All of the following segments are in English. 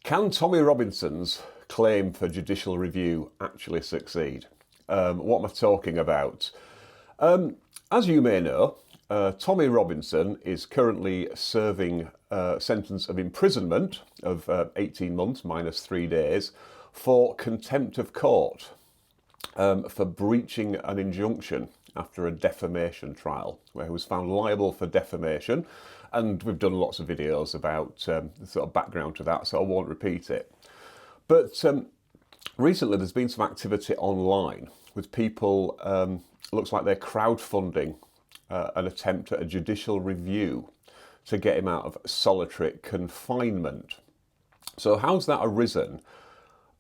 Can Tommy Robinson's claim for judicial review actually succeed? What am I talking about? As you may know, Tommy Robinson is currently serving a sentence of imprisonment of 18 months minus 3 days for contempt of court for breaching an injunction after a defamation trial, where he was found liable for defamation. And we've done lots of videos about the sort of background to that, so I won't repeat it. But recently there's been some activity online with people, looks like they're crowdfunding an attempt at a judicial review to get him out of solitary confinement. So how's that arisen?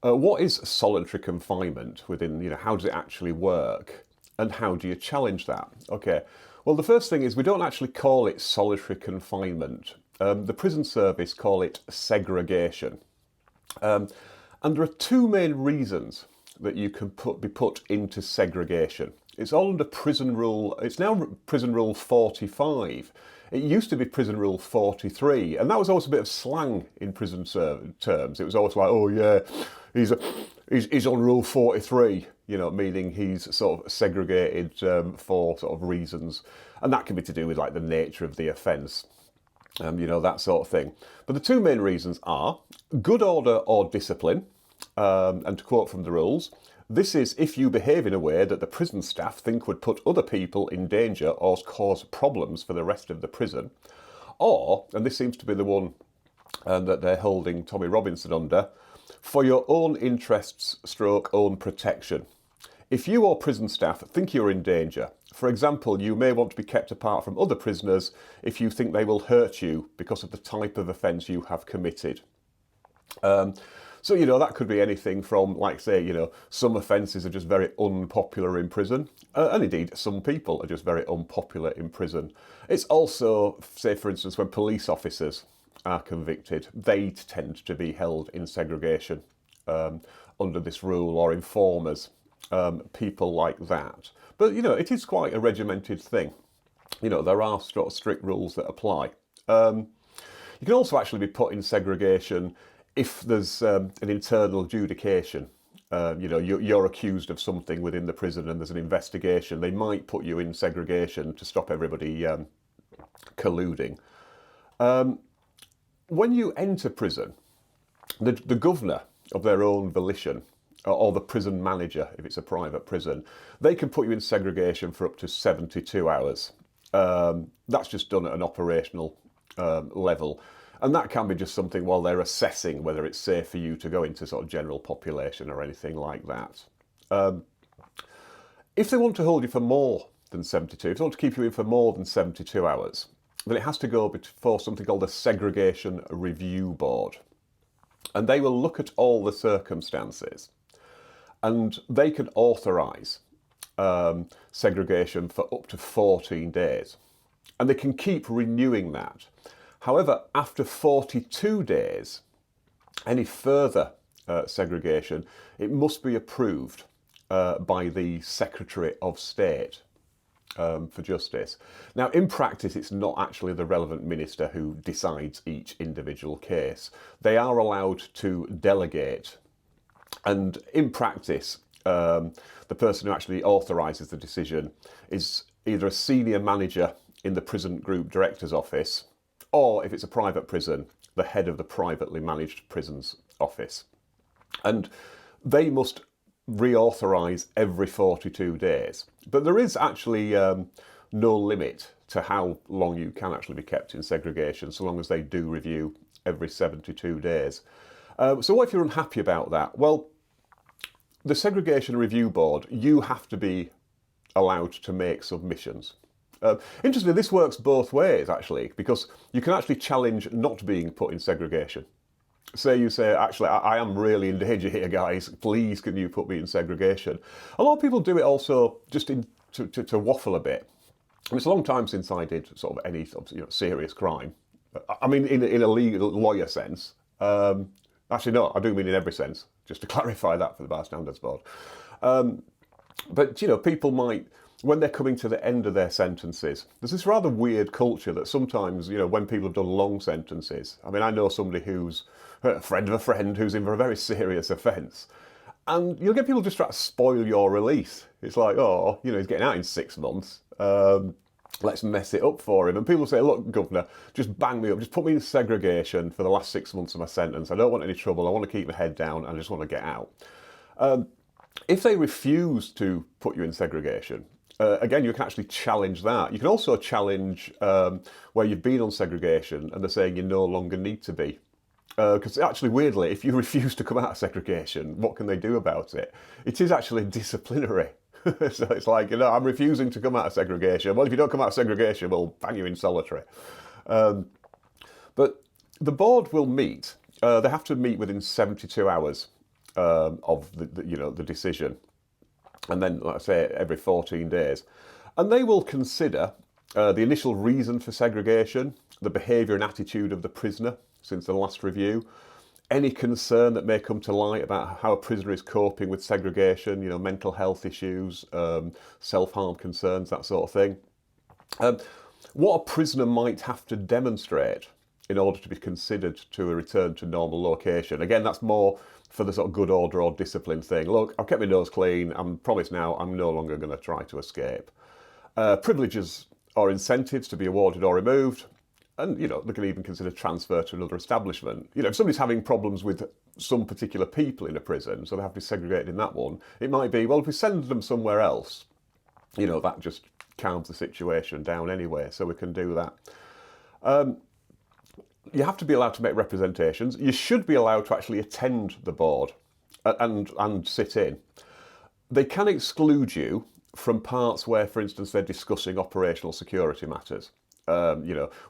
What is solitary confinement within, how does it actually work? And how do you challenge that? Okay, well, the first thing is we don't actually call it solitary confinement. The prison service call it segregation. And there are two main reasons that you can be put into segregation. It's all under prison rule, it's now prison rule 45. It used to be prison rule 43, and that was always a bit of slang in prison terms. It was always like, oh yeah, he's on rule 43, meaning he's sort of segregated for sort of reasons. And that can be to do with like the nature of the offence, that sort of thing. But the two main reasons are good order or discipline, and to quote from the rules, this is if you behave in a way that the prison staff think would put other people in danger or cause problems for the rest of the prison. Or, and this seems to be the one that they're holding Tommy Robinson under, for your own interests / own protection. If you or prison staff think you're in danger, for example, you may want to be kept apart from other prisoners if you think they will hurt you because of the type of offence you have committed. So, that could be anything from, like, say, some offences are just very unpopular in prison. And indeed, some people are just very unpopular in prison. It's also, say, for instance, when police officers are convicted, they tend to be held in segregation under this rule, or informers, people like that. But, it is quite a regimented thing. There are sort of strict rules that apply. You can also actually be put in segregation if there's an internal adjudication. You're accused of something within the prison and there's an investigation, they might put you in segregation to stop everybody colluding. When you enter prison, the governor of their own volition, or the prison manager, if it's a private prison, they can put you in segregation for up to 72 hours. That's just done at an operational level. And that can be just something while they're assessing whether it's safe for you to go into sort of general population or anything like that. If they want to hold you for more than 72, if they want to keep you in for more than 72 hours, then it has to go before something called a segregation review board. And they will look at all the circumstances and they can authorise segregation for up to 14 days. And they can keep renewing that. However, after 42 days, any further segregation, it must be approved by the Secretary of State for Justice. Now, in practice, it's not actually the relevant minister who decides each individual case. They are allowed to delegate. And in practice, the person who actually authorises the decision is either a senior manager in the prison group director's office, or if it's a private prison, the head of the privately managed prisons office. And they must reauthorise every 42 days. But there is actually no limit to how long you can actually be kept in segregation, so long as they do review every 72 days. So what if you're unhappy about that? Well, the Segregation Review Board, you have to be allowed to make submissions. Interestingly, this works both ways, actually, because you can actually challenge not being put in segregation. Say you say, actually, I am really in danger here, guys. Please, can you put me in segregation? A lot of people do it also just to waffle a bit. I mean, it's a long time since I did sort of any sort of, serious crime. I mean, in a legal lawyer sense. Actually, no, I do mean in every sense, just to clarify that for the Bar Standards Board. But, people might, when they're coming to the end of their sentences, there's this rather weird culture that sometimes, when people have done long sentences, I mean, I know somebody who's a friend of a friend who's in for a very serious offence. And you'll get people just try to spoil your release. It's like, oh, he's getting out in 6 months. Let's mess it up for him. And people say, look, Governor, just bang me up. Just put me in segregation for the last 6 months of my sentence. I don't want any trouble. I want to keep my head down. I just want to get out. If they refuse to put you in segregation, again, you can actually challenge that. You can also challenge where you've been on segregation and they're saying you no longer need to be. Because actually, weirdly, if you refuse to come out of segregation, what can they do about it? It is actually disciplinary. So it's like, I'm refusing to come out of segregation. Well, if you don't come out of segregation, we'll bang you in solitary. But the board will meet. They have to meet within 72 hours of the decision. And then, like I say, every 14 days. And they will consider the initial reason for segregation, the behaviour and attitude of the prisoner since the last review, any concern that may come to light about how a prisoner is coping with segregation, mental health issues, self-harm concerns, that sort of thing. What a prisoner might have to demonstrate in order to be considered to a return to normal location. Again, that's more for the sort of good order or discipline thing. Look, I've kept my nose clean. I'm promised now I'm no longer going to try to escape. Privileges or incentives to be awarded or removed. And, they can even consider transfer to another establishment. If somebody's having problems with some particular people in a prison, so they have to be segregated in that one, it might be, well, if we send them somewhere else, that just calms the situation down anyway, so we can do that. You have to be allowed to make representations. You should be allowed to actually attend the board and sit in. They can exclude you from parts where, for instance, they're discussing operational security matters.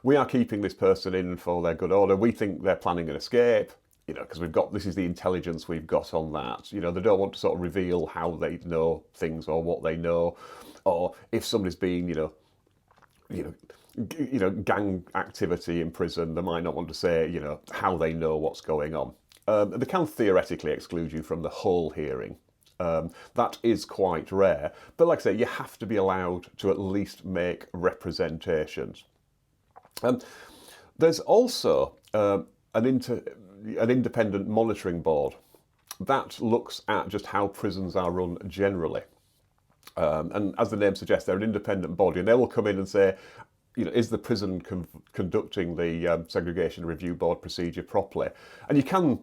We are keeping this person in for their good order. We think they're planning an escape, because this is the intelligence we've got on that. They don't want to sort of reveal how they know things or what they know, or if somebody's been, gang activity in prison, they might not want to say, how they know what's going on. They can theoretically exclude you from the whole hearing. That is quite rare. But like I say, you have to be allowed to at least make representations. There's also an independent monitoring board that looks at just how prisons are run generally. And as the name suggests, they're an independent body, and they will come in and say, is the prison conducting the segregation review board procedure properly? And you can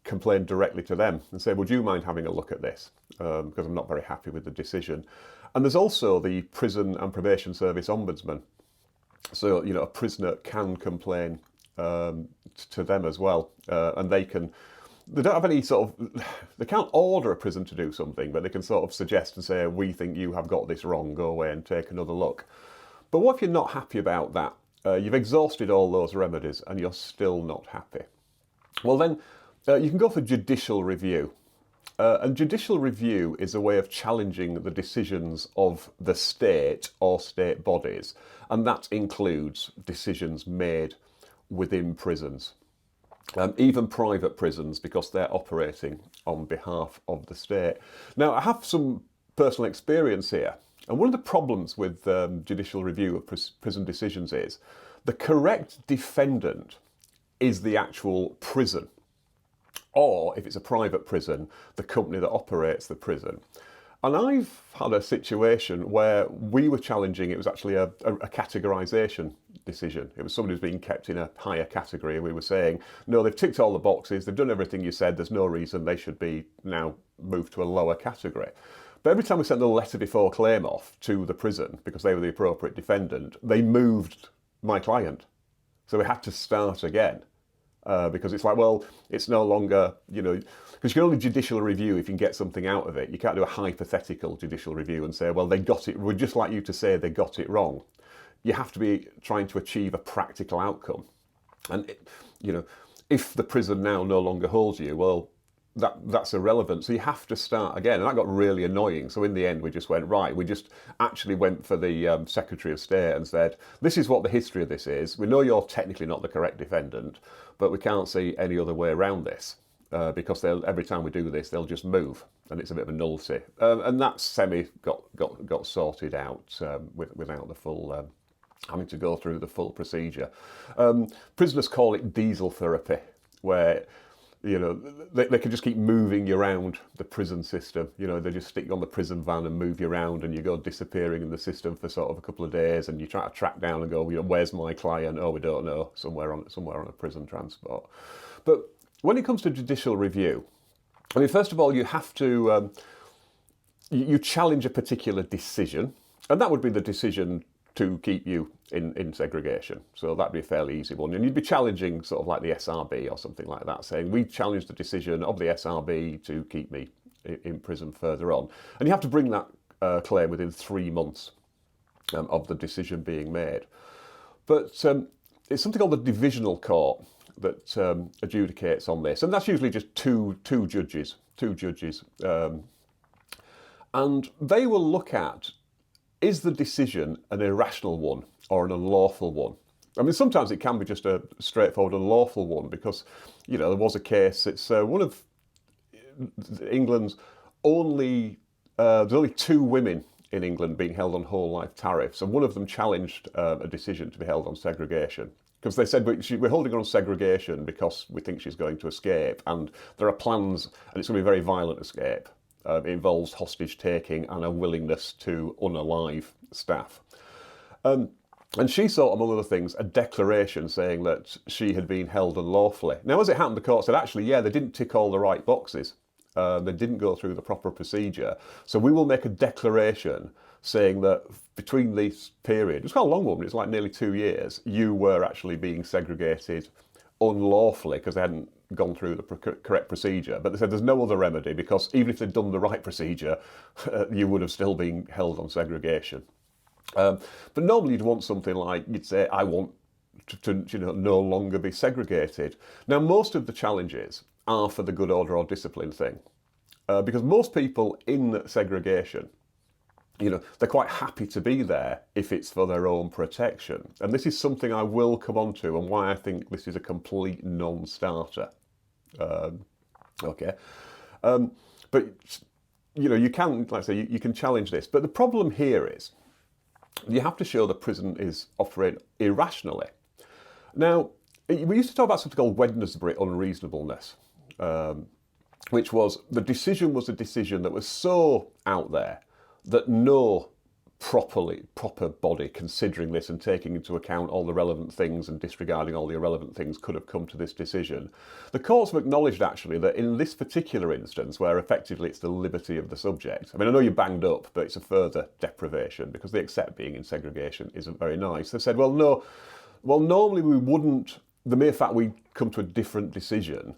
complain directly to them and say, would you mind having a look at this? Because I'm not very happy with the decision. And there's also the Prison and Probation Service Ombudsman. So, a prisoner can complain to them as well. And they don't have any they can't order a prison to do something, but they can sort of suggest and say, we think you have got this wrong, go away and take another look. But what if you're not happy about that? You've exhausted all those remedies and you're still not happy. Well then, you can go for judicial review. And judicial review is a way of challenging the decisions of the state or state bodies. And that includes decisions made within prisons. Even private prisons, because they're operating on behalf of the state. Now, I have some personal experience here. And one of the problems with judicial review of prison decisions is the correct defendant is the actual prison. Or, if it's a private prison, the company that operates the prison. And I've had a situation where we were challenging, it was actually a categorisation decision. It was somebody who's being kept in a higher category, and we were saying, no, they've ticked all the boxes, they've done everything you said, there's no reason they should be now moved to a lower category. But every time we sent the letter before claim off to the prison, because they were the appropriate defendant, they moved my client. So we had to start again. Because it's like, well, it's no longer, because you can only judicial review if you can get something out of it. You can't do a hypothetical judicial review and say, well, they got it, we'd just like you to say they got it wrong. You have to be trying to achieve a practical outcome. And, if the prison now no longer holds you, well, that's irrelevant. So you have to start again. And that got really annoying. So in the end, we just went, right, we just actually went for the Secretary of State and said, this is what the history of this is. We know you're technically not the correct defendant, but we can't see any other way around this. Because every time we do this, they'll just move. And it's a bit of a nullity. And that got sorted out without the full, having to go through the full procedure. Prisoners call it diesel therapy. where, you know, they can just keep moving you around the prison system. You know, they just stick you on the prison van and move you around, and you go disappearing in the system for sort of a couple of days, and you try to track down and go, you know, where's my client? Oh, we don't know, somewhere on a prison transport. But when it comes to judicial review, I mean, first of all, you have to you challenge a particular decision, and that would be the decision to keep you in segregation. So that'd be a fairly easy one. And you'd be challenging sort of like the SRB or something like that, saying, we challenge the decision of the SRB to keep me in prison further on. And you have to bring that claim within 3 months of the decision being made. But it's something called the divisional court that adjudicates on this. And that's usually just two judges. And they will look at, is the decision an irrational one or an unlawful one? I mean, sometimes it can be just a straightforward unlawful one because, you know, there was a case, it's one of England's only, there's only 2 women in England being held on whole life tariffs, and one of them challenged a decision to be held on segregation. Because they said, we're holding her on segregation because we think she's going to escape, and there are plans, and it's going to be a very violent escape. It involves hostage taking and a willingness to unalive staff. And she sought, among other things, a declaration saying that she had been held unlawfully. Now, as it happened, the court said, actually, yeah, they didn't tick all the right boxes. They didn't go through the proper procedure. So we will make a declaration saying that between this period, it's quite a long one, it's like nearly 2 years, you were actually being segregated unlawfully because they hadn't gone through the correct procedure. But they said there's no other remedy because even if they'd done the right procedure, you would have still been held on segregation. But normally you'd want something like, you'd say, I want to no longer be segregated. Now, most of the challenges are for the good order or discipline thing. Because most people in segregation, you know, they're quite happy to be there if it's for their own protection. And this is something I will come on to and why I think this is a complete non-starter. But, you know, you can, like I say, you can challenge this. But the problem here is you have to show the prison is operating irrationally. Now, we used to talk about something called Wednesbury unreasonableness, which was the decision was a decision that was so out there that no proper body considering this and taking into account all the relevant things and disregarding all the irrelevant things could have come to this decision. The courts have acknowledged actually that in this particular instance, where effectively it's the liberty of the subject, I mean, I know you're banged up, but it's a further deprivation because they accept being in segregation isn't very nice. They've said, well, no, normally we wouldn't, the mere fact we come to a different decision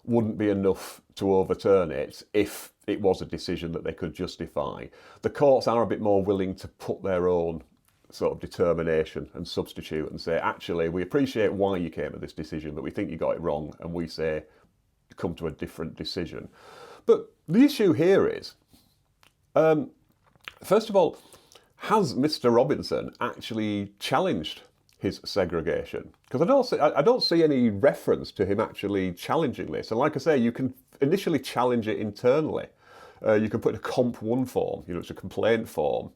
wouldn't be enough to overturn it if it was a decision that they could justify. The courts are a bit more willing to put their own sort of determination and substitute and say, actually, we appreciate why you came to this decision, but we think you got it wrong, and we say, come to a different decision. But the issue here is, first of all, has Mr. Robinson actually challenged his segregation? Because I don't see any reference to him actually challenging this. And like I say, you can initially challenge it internally. You can put in a Comp 1 form, you know, it's a complaint form.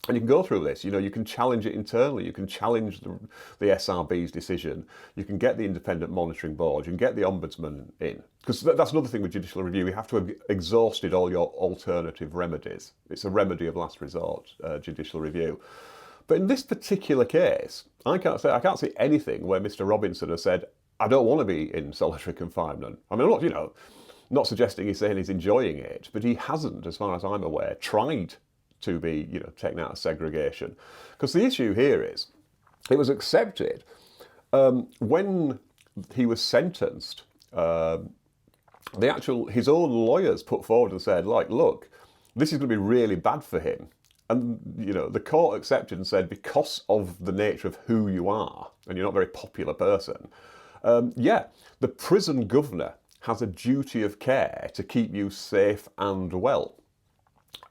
And you can go through this, you know, you can challenge it internally, you can challenge the SRB's decision, you can get the independent monitoring board, you can get the ombudsman in. Because that's another thing with judicial review, you have to have exhausted all your alternative remedies. It's a remedy of last resort, judicial review. But in this particular case, I can't see anything where Mr. Robinson has said, I don't want to be in solitary confinement. I mean, I'm not, you know, not suggesting he's saying he's enjoying it, but he hasn't, as far as I'm aware, tried to be, you know, taken out of segregation. Because the issue here is, it was accepted when he was sentenced. His own lawyers put forward and said, like, look, this is going to be really bad for him. And, you know, the court accepted and said, because of the nature of who you are, and you're not a very popular person, the prison governor has a duty of care to keep you safe and well.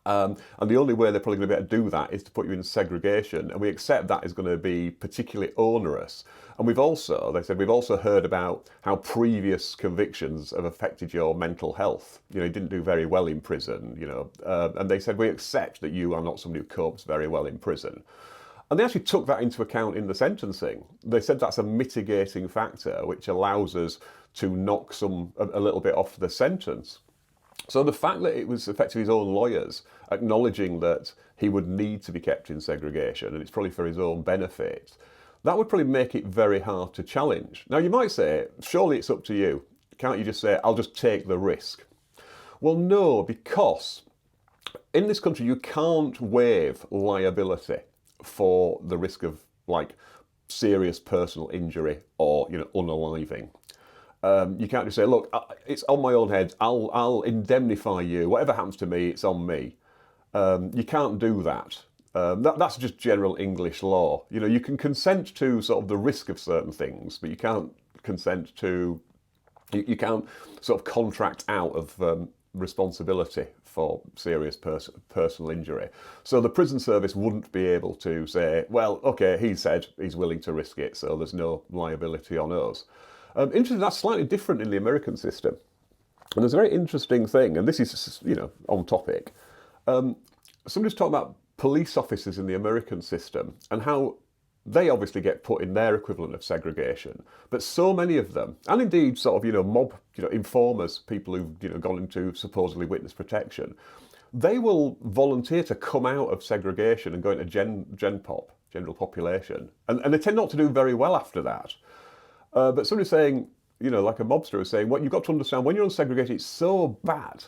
And the only way they're probably going to be able to do that is to put you in segregation. And we accept that is going to be particularly onerous. And we've also heard about how previous convictions have affected your mental health. You know, you didn't do very well in prison, you know. And they said, we accept that you are not somebody who copes very well in prison. And they actually took that into account in the sentencing. They said that's a mitigating factor which allows us to knock a little bit off the sentence. So the fact that it was effectively his own lawyers acknowledging that he would need to be kept in segregation and it's probably for his own benefit, that would probably make it very hard to challenge. Now you might say, surely it's up to you. Can't you just say, I'll just take the risk? Well, no, because in this country you can't waive liability for the risk of like serious personal injury or unaliving. You can't just say, look, it's on my own head, I'll indemnify you, whatever happens to me, it's on me. You can't do that. That's just general English law. You can consent to sort of the risk of certain things, but you can't consent to, you can't sort of contract out of responsibility for serious personal injury. So the prison service wouldn't be able to say, well, okay, he said he's willing to risk it, so there's no liability on us. Interesting, that's slightly different in the American system. And there's a very interesting thing, and this is, on topic. Somebody's talking about police officers in the American system and how they obviously get put in their equivalent of segregation. But so many of them, and indeed sort of, mob, informers, people who've, gone into supposedly witness protection, they will volunteer to come out of segregation and go into general population. And they tend not to do very well after that. But somebody's saying, like a mobster is saying, what you've got to understand, when you're unsegregated, it's so bad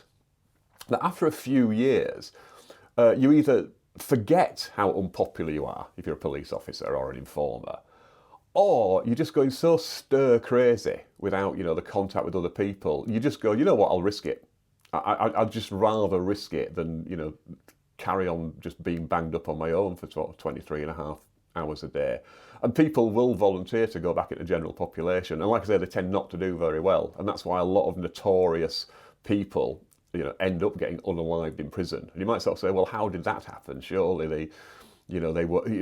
that after a few years, you either forget how unpopular you are if you're a police officer or an informer, or you're just going so stir crazy without, the contact with other people. You just go, you know what, I'll risk it. I'd just rather risk it than, carry on just being banged up on my own for 23 and a half hours a day. And people will volunteer to go back into general population. And like I say, they tend not to do very well. And that's why a lot of notorious people, end up getting unalived in prison. And you might sort of say, well, how did that happen? Surely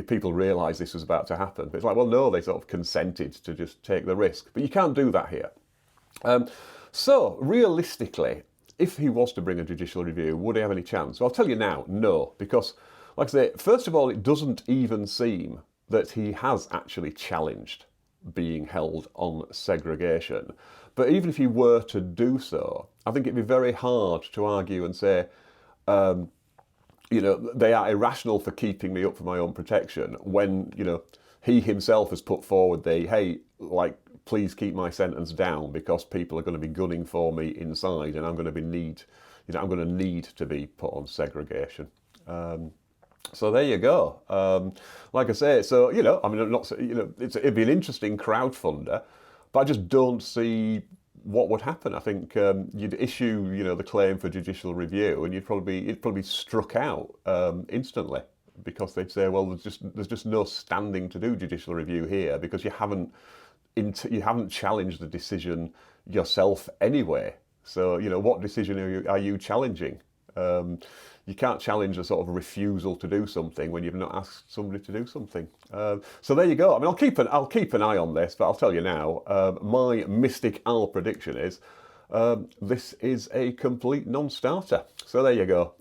people realised this was about to happen. But it's like, well, no, they sort of consented to just take the risk. But you can't do that here. So realistically, if he was to bring a judicial review, would he have any chance? Well, I'll tell you now, no. Because, like I say, first of all, it doesn't even seem that he has actually challenged being held on segregation. But even if he were to do so, I think it'd be very hard to argue and say, they are irrational for keeping me up for my own protection when, he himself has put forward please keep my sentence down because people are going to be gunning for me inside and I'm going to need to be put on segregation. So there you go. Like I say, so, I'm not, it'd be an interesting crowdfunder, but I just don't see what would happen. I think you'd issue, the claim for judicial review, and it'd probably be struck out instantly because they'd say, well, there's just no standing to do judicial review here because you haven't challenged the decision yourself anyway. So, what decision are you challenging? You can't challenge a sort of refusal to do something when you've not asked somebody to do something. So there you go. I mean, I'll keep an eye on this, but I'll tell you now, my Mystic Al prediction is this is a complete non-starter. So there you go.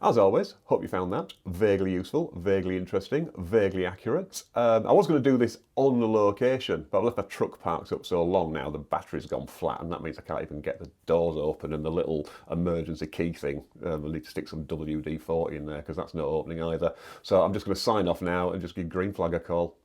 As always, hope you found that vaguely useful, vaguely interesting, vaguely accurate. I was going to do this on the location, but I've left my truck parked up so long now, the battery's gone flat, and that means I can't even get the doors open and the little emergency key thing. I'll need to stick some WD-40 in there because that's not opening either. So I'm just going to sign off now and just give Green Flag a call.